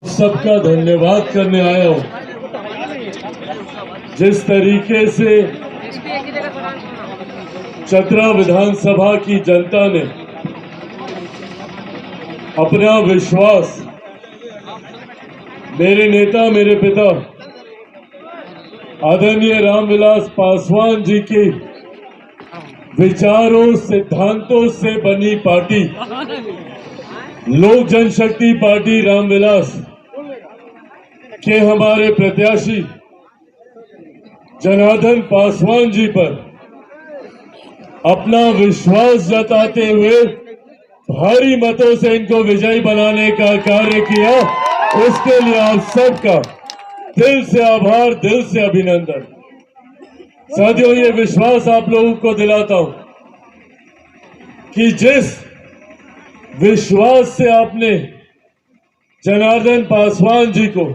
सबका धन्यवाद करने आया हूं। जिस तरीके से चतरा विधानसभा की जनता ने अपना विश्वास मेरे नेता, मेरे पिता आदरणीय रामविलास पासवान जी के विचारों, सिद्धांतों से बनी पार्टी लोक जनशक्ति पार्टी रामविलास के हमारे प्रत्याशी जनार्दन पासवान जी पर अपना विश्वास जताते हुए भारी मतों से इनको विजयी बनाने का कार्य किया। उसके लिए आप सबका दिल से आभार, दिल से अभिनंदन। साथियों, ये विश्वास आप लोगों को दिलाता हूं कि जिस विश्वास से आपने जनार्दन पासवान जी को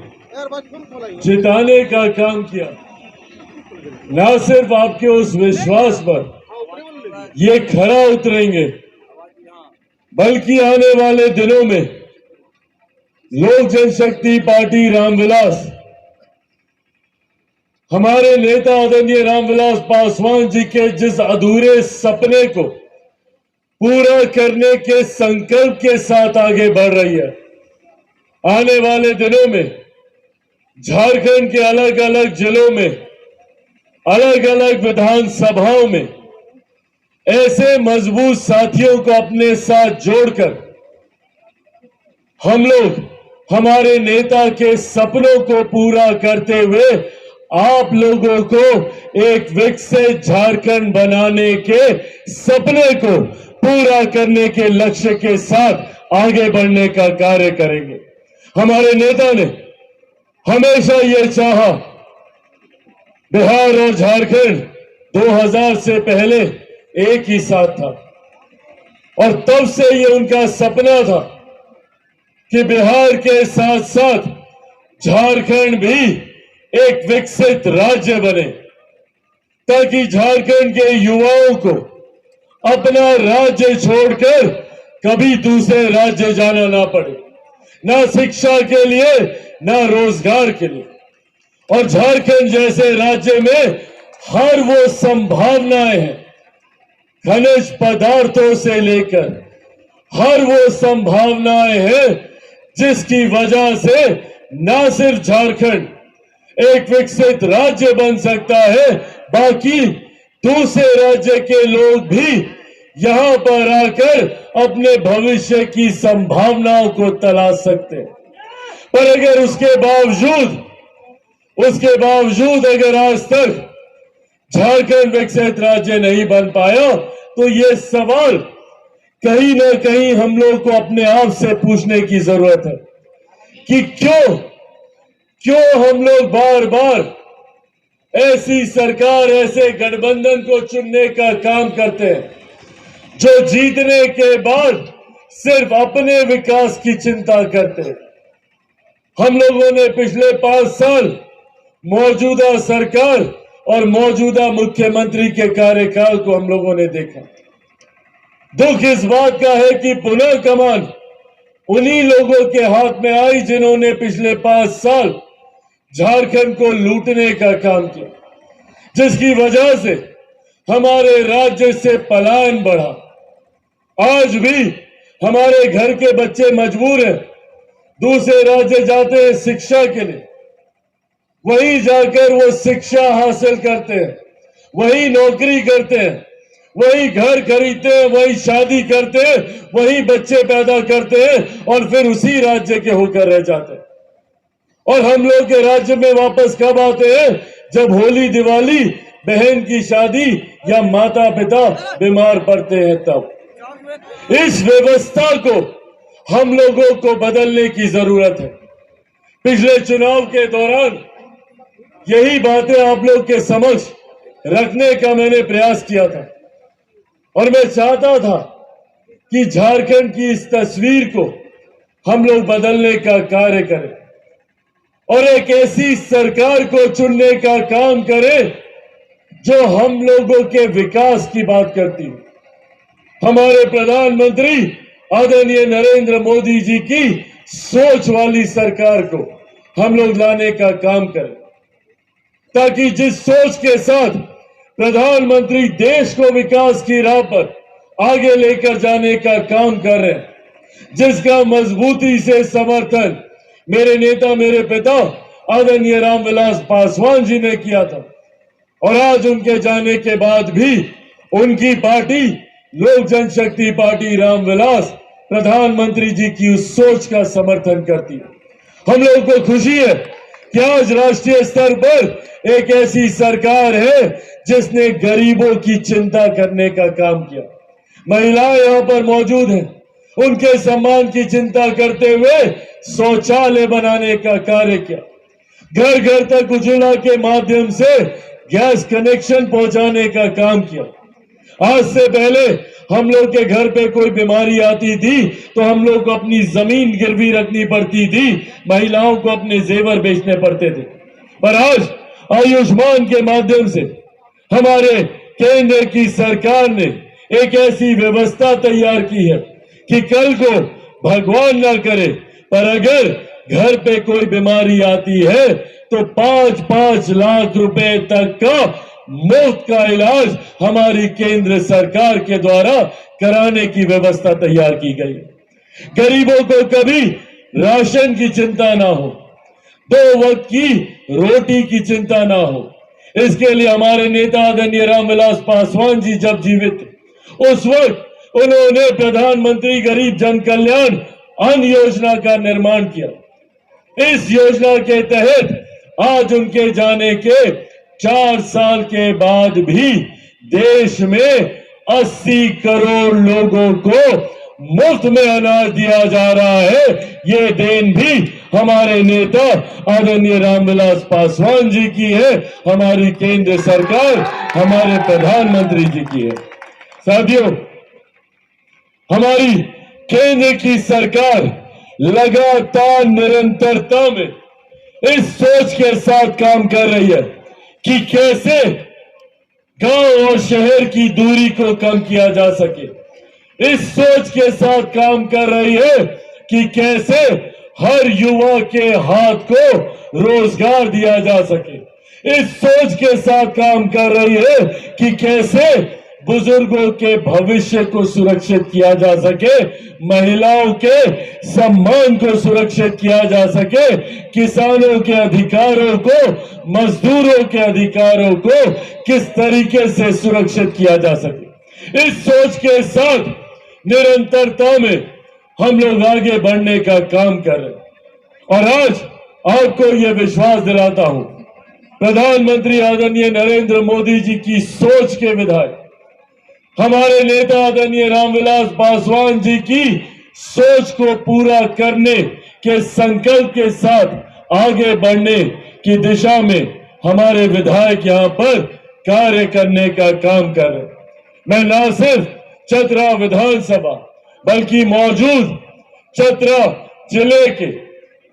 जिताने का काम किया, न सिर्फ आपके उस विश्वास पर ये खरा उतरेंगे, बल्कि आने वाले दिनों में लोक जनशक्ति पार्टी रामविलास, हमारे नेता आदरणीय रामविलास पासवान जी के जिस अधूरे सपने को पूरा करने के संकल्प के साथ आगे बढ़ रही है। आने वाले दिनों में झारखंड के अलग अलग जिलों में, अलग अलग विधानसभाओं में ऐसे मजबूत साथियों को अपने साथ जोड़कर हम लोग हमारे नेता के सपनों को पूरा करते हुए आप लोगों को एक विकसित झारखंड बनाने के सपने को पूरा करने के लक्ष्य के साथ आगे बढ़ने का कार्य करेंगे। हमारे नेता ने हमेशा ये चाहा, बिहार और झारखंड 2000 से पहले एक ही साथ था और तब से ये उनका सपना था कि बिहार के साथ साथ झारखंड भी एक विकसित राज्य बने, ताकि झारखंड के युवाओं को अपना राज्य छोड़कर कभी दूसरे राज्य जाना ना पड़े, ना शिक्षा के लिए, ना रोजगार के लिए। और झारखंड जैसे राज्य में हर वो संभावनाएं हैं, खनिज पदार्थों से लेकर हर वो संभावनाएं हैं जिसकी वजह से न सिर्फ झारखंड एक विकसित राज्य बन सकता है, बाकी दूसरे राज्य के लोग भी यहां पर आकर अपने भविष्य की संभावनाओं को तलाश सकते हैं। पर अगर उसके बावजूद अगर आज तक झारखंड विकसित राज्य नहीं बन पाया, तो ये सवाल कहीं ना कहीं हम लोग को अपने आप से पूछने की जरूरत है कि क्यों हम लोग बार बार ऐसी सरकार, ऐसे गठबंधन को चुनने का काम करते हैं जो जीतने के बाद सिर्फ अपने विकास की चिंता करते हैं। हम लोगों ने पिछले 5 साल मौजूदा सरकार और मौजूदा मुख्यमंत्री के कार्यकाल को हम लोगों ने देखा। दुख इस बात का है कि पुनः कमान उन्हीं लोगों के हाथ में आई जिन्होंने पिछले 5 साल झारखंड को लूटने का काम किया, जिसकी वजह से हमारे राज्य से पलायन बढ़ा। आज भी हमारे घर के बच्चे मजबूर हैं, दूसरे राज्य जाते हैं शिक्षा के लिए, वहीं जाकर वो शिक्षा हासिल करते हैं, वहीं नौकरी करते हैं, वहीं घर खरीदते हैं, वहीं शादी करते हैं, वहीं बच्चे पैदा करते हैं और फिर उसी राज्य के होकर रह जाते हैं। और हम लोग के राज्य में वापस कब आते हैं? जब होली, दिवाली, बहन की शादी या माता पिता बीमार पड़ते हैं तब। इस व्यवस्था को हम लोगों को बदलने की जरूरत है। पिछले चुनाव के दौरान यही बातें आप लोग के समक्ष रखने का मैंने प्रयास किया था और मैं चाहता था कि झारखंड की इस तस्वीर को हम लोग बदलने का कार्य करें और एक ऐसी सरकार को चुनने का काम करें जो हम लोगों के विकास की बात करती है। हमारे प्रधानमंत्री आदरणीय नरेंद्र मोदी जी की सोच वाली सरकार को हम लोग लाने का काम करें, ताकि जिस सोच के साथ प्रधानमंत्री देश को विकास की राह पर आगे लेकर जाने का काम कर रहे हैं, जिसका मजबूती से समर्थन मेरे नेता, मेरे पिता आदरणीय रामविलास पासवान जी ने किया था, और आज उनके जाने के बाद भी उनकी पार्टी लोक जनशक्ति पार्टी रामविलास प्रधानमंत्री जी की उस सोच का समर्थन करती है। हम लोगों को खुशी है कि आज राष्ट्रीय स्तर पर एक ऐसी सरकार है जिसने गरीबों की चिंता करने का काम किया। महिलाएं यहां पर मौजूद हैं, उनके सम्मान की चिंता करते हुए शौचालय बनाने का कार्य किया, घर घर तक उज्ज्वला के माध्यम से गैस कनेक्शन पहुंचाने का काम किया। आज से पहले हम लोग के घर पे कोई बीमारी आती थी तो हम लोग को अपनी जमीन गिरवी रखनी पड़ती थी, महिलाओं को अपने जेवर बेचने पड़ते थे। पर आज आयुष्मान के माध्यम से हमारे केंद्र की सरकार ने एक ऐसी व्यवस्था तैयार की है कि कल को भगवान ना करे, पर अगर घर पे कोई बीमारी आती है तो 5-5 लाख रुपए तक का मुफ्त का इलाज हमारी केंद्र सरकार के द्वारा कराने की व्यवस्था तैयार की गई। गरीबों को कभी राशन की चिंता ना हो, 2 वक्त की रोटी की चिंता ना हो। इसके लिए हमारे नेता आदरणीय रामविलास पासवान जी जब जीवित थे, उस वक्त उन्होंने प्रधानमंत्री गरीब जन कल्याण अन्न योजना का निर्माण किया। इस योजना के तहत आज उनके जाने के 4 साल के बाद भी देश में 80 करोड़ लोगों को मुफ्त में अनाज दिया जा रहा है। ये देन भी हमारे नेता आदरणीय रामविलास पासवान जी की है, हमारी केंद्र सरकार, हमारे प्रधानमंत्री जी की है। साथियों, हमारी केंद्र की सरकार लगातार निरंतरता में इस सोच के साथ काम कर रही है कि कैसे गांव और शहर की दूरी को कम किया जा सके। इस सोच के साथ काम कर रही है कि कैसे हर युवा के हाथ को रोजगार दिया जा सके। इस सोच के साथ काम कर रही है कि कैसे बुजुर्गों के भविष्य को सुरक्षित किया जा सके, महिलाओं के सम्मान को सुरक्षित किया जा सके, किसानों के अधिकारों को, मजदूरों के अधिकारों को किस तरीके से सुरक्षित किया जा सके। इस सोच के साथ निरंतरता में हम लोग आगे बढ़ने का काम कर रहे हैं। और आज आपको यह विश्वास दिलाता हूं, प्रधानमंत्री आदरणीय नरेंद्र मोदी जी की सोच के विधायक, हमारे नेता आदरणीय रामविलास पासवान जी की सोच को पूरा करने के संकल्प के साथ आगे बढ़ने की दिशा में हमारे विधायक यहां पर कार्य करने का काम कर रहे हैं। मैं न सिर्फ चतरा विधानसभा बल्कि मौजूद चतरा जिले के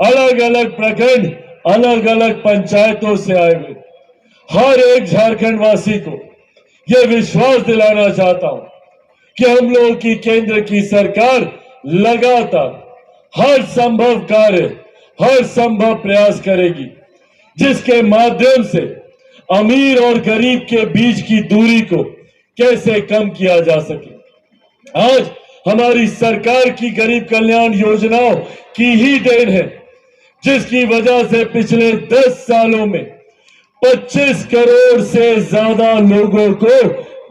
अलग अलग प्रखंड, अलग अलग पंचायतों से आए हुए हर एक झारखंड वासी को यह विश्वास दिलाना चाहता हूं कि हम लोगों की केंद्र की सरकार लगातार हर संभव कार्य, हर संभव प्रयास करेगी जिसके माध्यम से अमीर और गरीब के बीच की दूरी को कैसे कम किया जा सके। आज हमारी सरकार की गरीब कल्याण योजनाओं की ही देन है, जिसकी वजह से पिछले 10 सालों में 25 करोड़ से ज्यादा लोगों को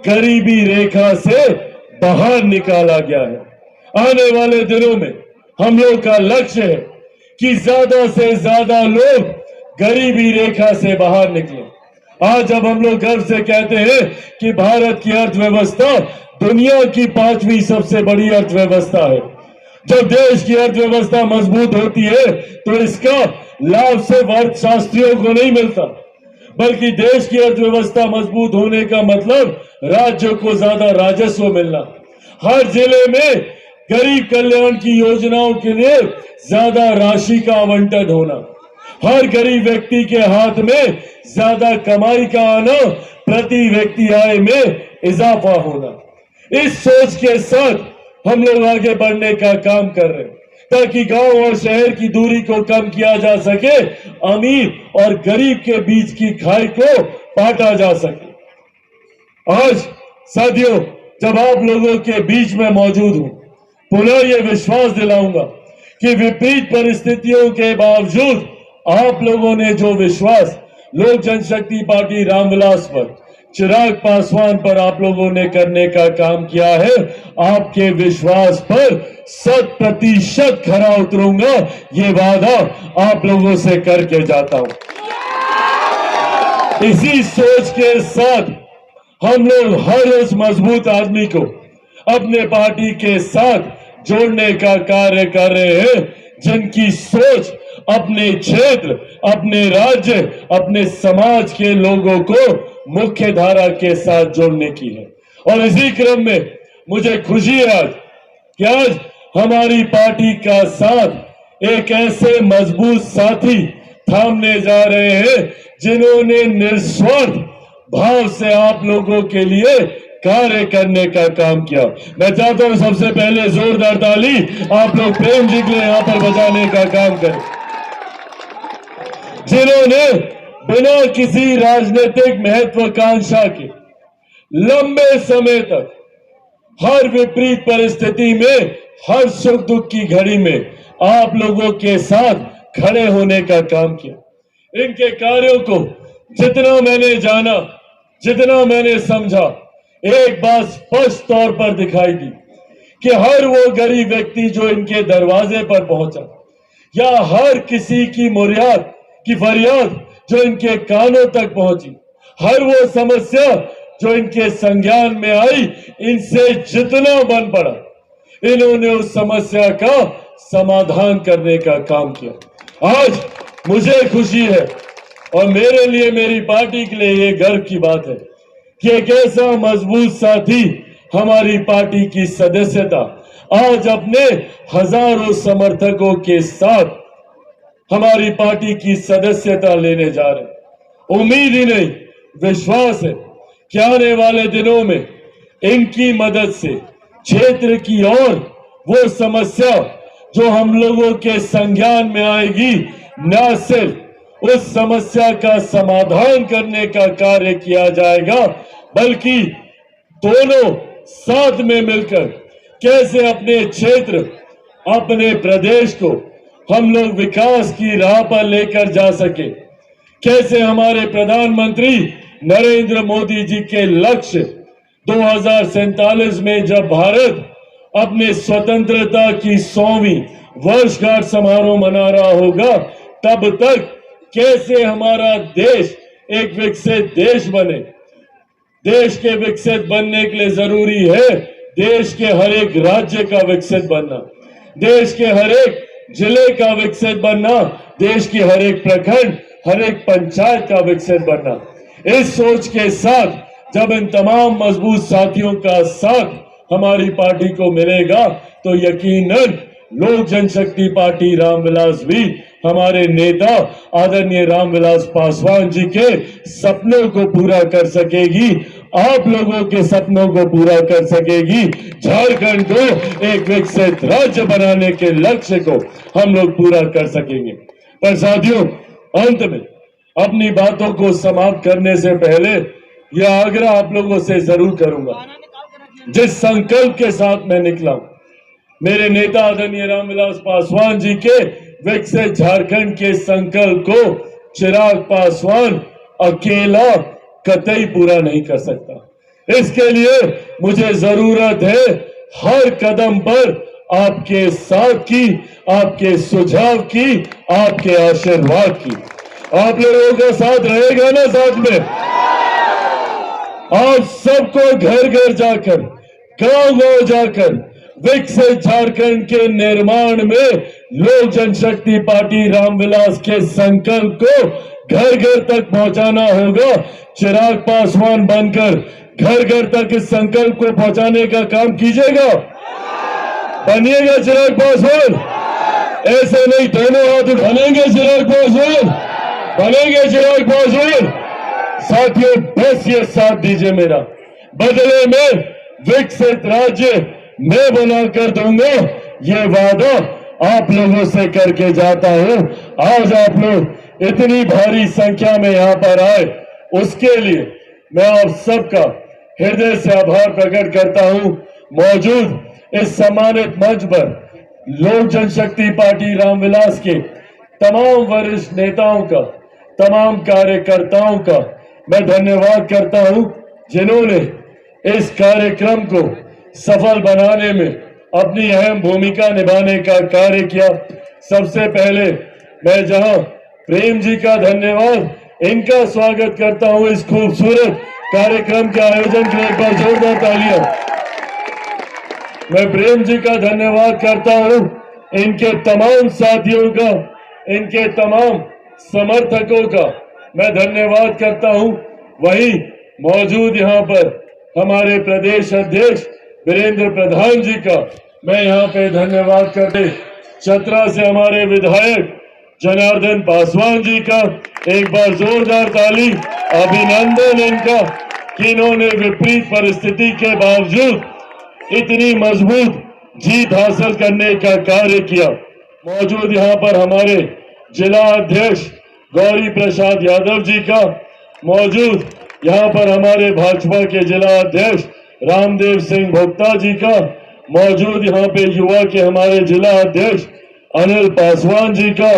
गरीबी रेखा से बाहर निकाला गया है। आने वाले दिनों में हम लोग का लक्ष्य है कि ज्यादा से ज्यादा लोग गरीबी रेखा से बाहर निकले। आज जब हम लोग गर्व से कहते हैं कि भारत की अर्थव्यवस्था दुनिया की 5वीं सबसे बड़ी अर्थव्यवस्था है, जब देश की अर्थव्यवस्था मजबूत होती है तो इसका लाभ सिर्फ अर्थशास्त्रियों को नहीं मिलता, बल्कि देश की अर्थव्यवस्था मजबूत होने का मतलब राज्यों को ज्यादा राजस्व मिलना, हर जिले में गरीब कल्याण की योजनाओं के लिए ज्यादा राशि का आवंटन होना, हर गरीब व्यक्ति के हाथ में ज्यादा कमाई का आना, प्रति व्यक्ति आय में इजाफा होना। इस सोच के साथ हम लोग आगे बढ़ने का काम कर रहे हैं। ताकि गांव और शहर की दूरी को कम किया जा सके, अमीर और गरीब के बीच की खाई को पाटा जा सके। आज साथियों, जब आप लोगों के बीच में मौजूद हूं, पुनः यह विश्वास दिलाऊंगा कि विपरीत परिस्थितियों के बावजूद आप लोगों ने जो विश्वास लोक जनशक्ति पार्टी रामविलास पर, चिराग पासवान पर आप लोगों ने करने का काम किया है, आपके विश्वास पर 100% खरा उतरूंगा, ये वादा आप लोगों से करके जाता हूं। इसी सोच के साथ हम लोग हर उस मजबूत आदमी को अपने पार्टी के साथ जोड़ने का कार्य कर रहे हैं जिनकी सोच अपने क्षेत्र, अपने राज्य, अपने समाज के लोगों को मुख्य धारा के साथ जोड़ने की है। और इसी क्रम में मुझे खुशी है आज कि आज हमारी पार्टी का साथ एक ऐसे मजबूत साथी थामने जा रहे हैं जिन्होंने निस्वार्थ भाव से आप लोगों के लिए कार्य करने का काम किया। मैं चाहता हूं सबसे पहले जोरदार ताली आप लोग प्रेम जी के लिए यहां पर बजाने का काम करें, जिन्होंने बिना किसी राजनीतिक महत्वाकांक्षा के लंबे समय तक हर विपरीत परिस्थिति में, हर सुख दुख की घड़ी में आप लोगों के साथ खड़े होने का काम किया। इनके कार्यों को जितना मैंने जाना, जितना मैंने समझा, एक बात स्पष्ट तौर पर दिखाई दी कि हर वो गरीब व्यक्ति जो इनके दरवाजे पर पहुंचा, या हर किसी की मुराद की फरियाद जो इनके कानों तक पहुंची, हर वो समस्या जो इनके संज्ञान में आई, इनसे जितना बन पड़ा, इन्होंने उस समस्या का समाधान करने का काम किया। आज मुझे खुशी है और मेरे लिए, मेरी पार्टी के लिए ये गर्व की बात है कि एक ऐसा मजबूत साथी हमारी पार्टी की सदस्यता आज अपने हजारों समर्थकों के साथ हमारी पार्टी की सदस्यता लेने जा रहे हैं। उम्मीद ही नहीं, विश्वास है कि आने वाले दिनों में इनकी मदद से क्षेत्र की और वो समस्या जो हम लोगों के संज्ञान में आएगी, न सिर्फ उस समस्या का समाधान करने का कार्य किया जाएगा, बल्कि दोनों साथ में मिलकर कैसे अपने क्षेत्र, अपने प्रदेश को हम लोग विकास की राह पर लेकर जा सके, कैसे हमारे प्रधानमंत्री नरेंद्र मोदी जी के लक्ष्य 2047 में जब भारत अपने स्वतंत्रता की 100वीं वर्षगांठ समारोह मना रहा होगा, तब तक कैसे हमारा देश एक विकसित देश बने। देश के विकसित बनने के लिए जरूरी है देश के हर एक राज्य का विकसित बनना, देश के हर एक जिले का विकसित बनना, देश की हर एक प्रखंड, हर एक पंचायत का विकसित बनना। इस सोच के साथ जब इन तमाम मजबूत साथियों का साथ हमारी पार्टी को मिलेगा, तो यकीनन लोक जनशक्ति पार्टी रामविलास भी हमारे नेता आदरणीय रामविलास पासवान जी के सपनों को पूरा कर सकेगी, आप लोगों के सपनों को पूरा कर सकेगी। झारखंड को एक विकसित राज्य बनाने के लक्ष्य को हम लोग पूरा कर सकेंगे। पर साथियों, अंत में अपनी बातों को समाप्त करने से पहले यह आग्रह आप लोगों से जरूर करूंगा, जिस संकल्प के साथ मैं निकला, मेरे नेता आदरणीय रामविलास पासवान जी के विकसित झारखंड के संकल्प को चिराग पासवान अकेला कतई पूरा नहीं कर सकता। इसके लिए मुझे जरूरत है हर कदम पर आपके साथ की, आपके सुझाव की, आपके आशीर्वाद की। आप लोगों का साथ रहेगा ना? साथ में आप सबको घर घर जाकर, गांव गांव जाकर विकसित झारखंड के निर्माण में लोक जनशक्ति पार्टी रामविलास के संकल्प को घर घर तक पहुंचाना होगा। चिराग पासवान बनकर घर घर तक इस संकल्प को पहुंचाने का काम कीजिएगा। बनिएगा चिराग पासवान, ऐसे नहीं, दोनों हाथ बनेंगे चिराग पासवान, बनेंगे चिराग पासवान। साथियों, बस ये साथ दीजिए मेरा, बदले में विकसित राज्य मैं बनाकर दूंगा, ये वादा आप लोगों से करके जाता हूं। आज आप लोग इतनी भारी संख्या में यहां पर आए, उसके लिए मैं आप सबका हृदय से आभार प्रकट करता हूं। मौजूद इस सम्मानित मंच पर लोक जनशक्ति पार्टी रामविलास के तमाम वरिष्ठ नेताओं का, तमाम कार्यकर्ताओं का मैं धन्यवाद करता हूं, जिन्होंने इस कार्यक्रम को सफल बनाने में अपनी अहम भूमिका निभाने का कार्य किया। सबसे पहले मैं जहां प्रेम जी का धन्यवाद, इनका स्वागत करता हूं इस खूबसूरत कार्यक्रम के आयोजन के लिए, एक बार जोरदार तालियां। मैं प्रेम जी का धन्यवाद करता हूं, इनके तमाम साथियों का, इनके तमाम समर्थकों का मैं धन्यवाद करता हूं। वहीं मौजूद यहां पर हमारे प्रदेश अध्यक्ष वीरेंद्र प्रधान जी का मैं यहां पे धन्यवाद करते, चतरा से हमारे विधायक जनार्दन पासवान जी का एक बार जोरदार ताली, अभिनंदन इनका कि इन्होंने विपरीत परिस्थिति के बावजूद इतनी मजबूत जीत हासिल करने का कार्य किया। मौजूद यहां पर हमारे जिला अध्यक्ष गौरी प्रसाद यादव जी का, मौजूद यहां पर हमारे भाजपा के जिला अध्यक्ष रामदेव सिंह भोक्ता जी का, मौजूद यहां पे युवा के हमारे जिला अध्यक्ष अनिल पासवान जी का,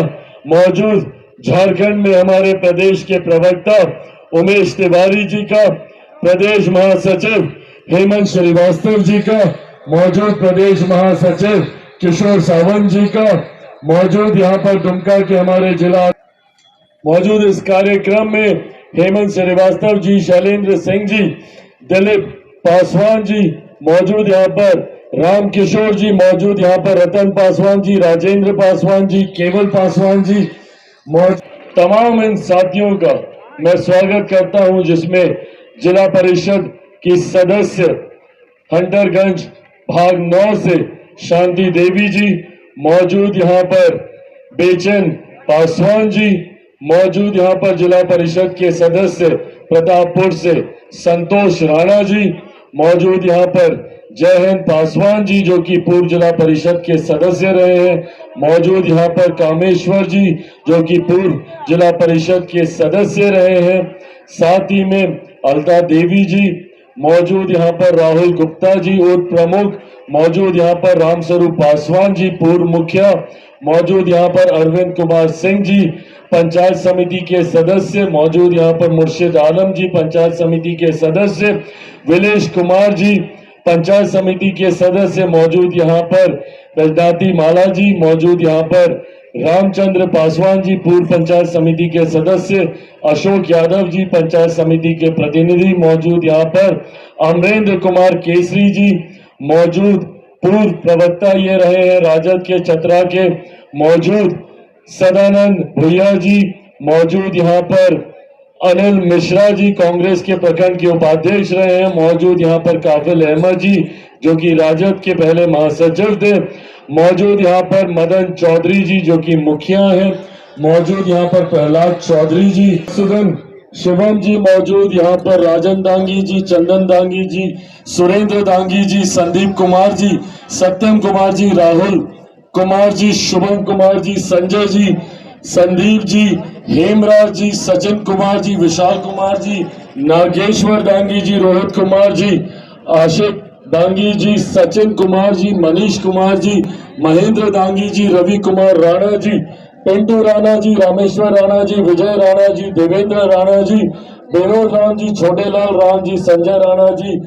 मौजूद झारखंड में हमारे प्रदेश के प्रवक्ता उमेश तिवारी जी का, प्रदेश महासचिव हेमंत श्रीवास्तव जी का, मौजूद प्रदेश महासचिव किशोर सावंत जी का, मौजूद यहाँ पर दुमका के हमारे जिला, मौजूद इस कार्यक्रम में हेमंत श्रीवास्तव जी, शैलेंद्र सिंह जी, दिलीप पासवान जी, मौजूद यहाँ पर राम किशोर जी, मौजूद यहाँ पर रतन पासवान जी, राजेंद्र पासवान जी, केवल पासवान जी, तमाम इन साथियों का मैं स्वागत करता हूं, जिसमें जिला परिषद की सदस्य हंटरगंज भाग 9 से शांति देवी जी, मौजूद यहाँ पर बेचन पासवान जी, मौजूद यहाँ पर जिला परिषद के सदस्य प्रतापपुर से संतोष राणा जी, मौजूद यहाँ पर जयहिंद पासवान जी जो कि पूर्व जिला परिषद के सदस्य रहे हैं, मौजूद यहाँ पर कामेश्वर जी जो कि पूर्व जिला परिषद के सदस्य रहे हैं, साथ ही में अलता देवी जी, मौजूद यहाँ पर राहुल गुप्ता जी उप प्रमुख, मौजूद यहाँ पर रामस्वरूप पासवान जी पूर्व मुखिया, मौजूद यहाँ पर अरविंद कुमार सिंह जी पंचायत समिति के सदस्य, मौजूद यहाँ पर मुर्शिद आलम जी पंचायत समिति के सदस्य, विलेश कुमार जी पंचायत समिति के सदस्य, मौजूद यहाँ पर रजनाती माला जी, मौजूद यहाँ पर रामचंद्र पासवान जी पूर्व पंचायत समिति के सदस्य, अशोक यादव जी पंचायत समिति के प्रतिनिधि, मौजूद यहाँ पर अमरेंद्र कुमार केसरी जी, मौजूद पूर्व प्रवक्ता ये रहे हैं राजद के चतरा के, मौजूद सदानंद भुइया जी, मौजूद यहाँ पर अनिल मिश्रा जी कांग्रेस के प्रखंड के उपाध्यक्ष रहे हैं, मौजूद यहाँ पर काफिल अहमद जी जो कि राजद के पहले महासचिव थे, मौजूद यहाँ पर मदन चौधरी जी जो कि मुखिया हैं, मौजूद यहाँ पर प्रहलाद चौधरी जी, सुगन शिवम जी, मौजूद यहाँ पर राजन दांगी जी, चंदन दांगी जी, सुरेंद्र दांगी जी, संदीप कुमार जी, सत्यम कुमार जी, राहुल कुमार जी, शुभम कुमार जी, संजय जी, संदीप जी, हेमराज जी, सचिन कुमार जी, विशाल कुमार जी, नागेश्वर दांगी जी, रोहित कुमार जी, आशिक दांगी जी, सचिन कुमार जी, मनीष कुमार जी, महेंद्र दांगी जी, रवि कुमार राणा जी, पिंटू राणा जी, रामेश्वर राणा जी, विजय राणा जी, देवेंद्र राणा जी, विनोद राम जी, छोटेलाल राम जी, संजय राणा जी,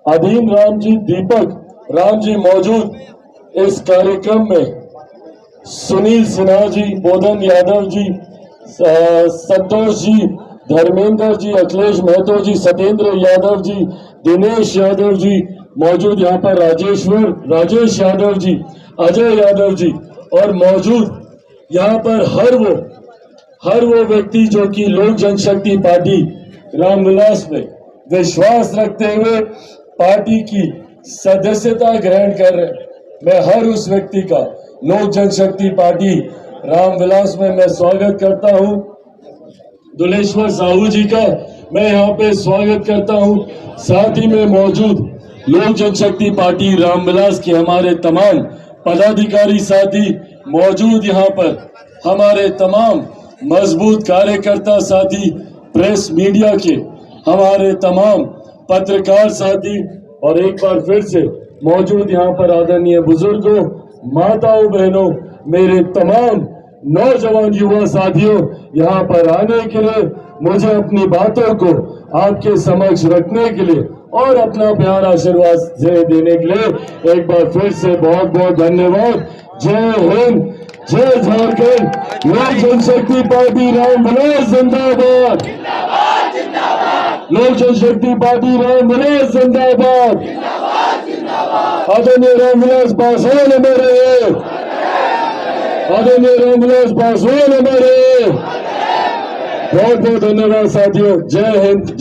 अधीन राम जी, दीपक राम जी, मौजूद इस कार्यक्रम में सुनील सिन्हा जी, बोधन यादव जी, संतोष जी, धर्मेंद्र जी, अखिलेश महतो जी, सत्येंद्र यादव जी, दिनेश यादव जी, मौजूद यहाँ पर राजेश यादव जी, अजय यादव जी, और मौजूद यहाँ पर हर वो व्यक्ति जो कि लोक जनशक्ति पार्टी रामविलास में विश्वास रखते हुए पार्टी की सदस्यता ग्रहण कर रहे हैं। मैं हर उस व्यक्ति का लोक जनशक्ति पार्टी रामविलास में मैं स्वागत करता हूं। दुलेश्वर साहू जी का मैं यहाँ पे स्वागत करता हूं। साथ ही में मौजूद लोक जनशक्ति पार्टी रामविलास के हमारे तमाम पदाधिकारी साथी मौजूद यहाँ पर हमारे तमाम मजबूत कार्यकर्ता साथी, प्रेस मीडिया के हमारे तमाम पत्रकार साथी और एक बार फिर से मौजूद यहाँ पर आदरणीय बुजुर्गों, माताओं, बहनों, मेरे तमाम नौजवान युवा साथियों, यहाँ पर आने के लिए, मुझे अपनी बातों को आपके समक्ष रखने के लिए और अपना प्यार आशीर्वाद देने के लिए एक बार फिर से बहुत बहुत धन्यवाद। जय हिंद, जय झारखंड। लोक जनशक्ति पार्टी रामविलास जिंदाबाद, लोक जनशक्ति पार्टी रामविलास जिंदाबाद। आदरणीय रामविलास पासवान हमारे, आदरणीय रामविलास पासवान हमारे। बहुत बहुत धन्यवाद साथियों। जय हिंद।